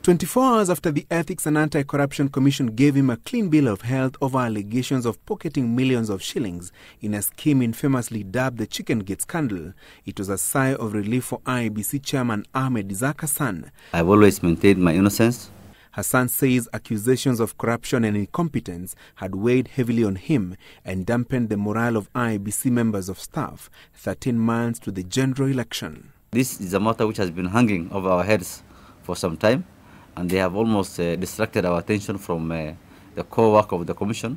24 hours after the Ethics and Anti-Corruption Commission gave him a clean bill of health over allegations of pocketing millions of shillings in a scheme infamously dubbed the Chicken Gate scandal, it was a sigh of relief for IEBC Chairman Ahmed Issack Hassan. I've always maintained my innocence. Hassan says accusations of corruption and incompetence had weighed heavily on him and dampened the morale of IEBC members of staff 13 months to the general election. This is a matter which has been hanging over our heads for some time, and they have almost distracted our attention from the core work of the Commission.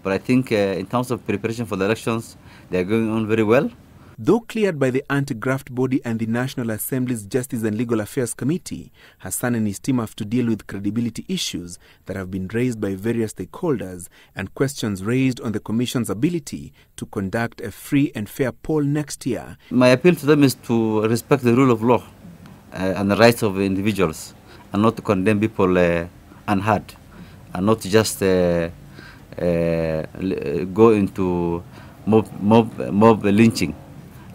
But I think in terms of preparation for the elections, they are going on very well. Though cleared by the anti-graft body and the National Assembly's Justice and Legal Affairs Committee, Hassan and his team have to deal with credibility issues that have been raised by various stakeholders and questions raised on the Commission's ability to conduct a free and fair poll next year. My appeal to them is to respect the rule of law and the rights of individuals, and not to condemn people unheard, and not to just go into mob lynching.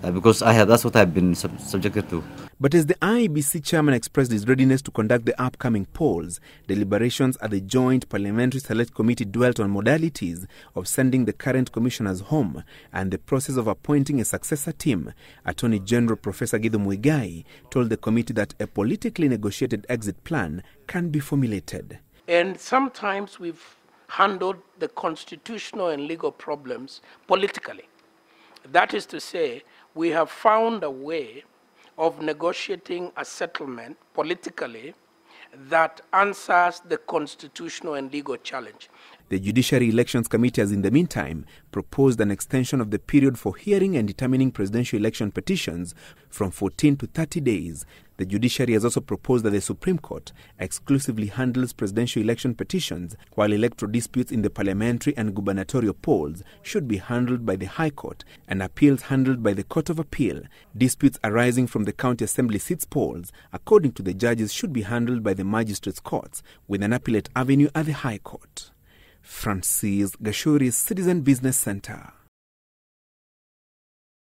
Because that's what I've been subjected to. But as the IEBC chairman expressed his readiness to conduct the upcoming polls, deliberations at the joint parliamentary select committee dwelt on modalities of sending the current commissioners home and the process of appointing a successor team. Attorney General Professor Githu Muigai told the committee that a politically negotiated exit plan can be formulated. And sometimes we've handled the constitutional and legal problems politically. That is to say, we have found a way of negotiating a settlement politically that answers the constitutional and legal challenge. The Judiciary Elections Committee has in the meantime proposed an extension of the period for hearing and determining presidential election petitions from 14 to 30 days. The Judiciary has also proposed that the Supreme Court exclusively handles presidential election petitions, while electoral disputes in the parliamentary and gubernatorial polls should be handled by the High Court and appeals handled by the Court of Appeal. Disputes arising from the county assembly seats polls, according to the judges, should be handled by the magistrates' courts with an appellate avenue at the High Court. Francis Gashuri's Citizen Business Center.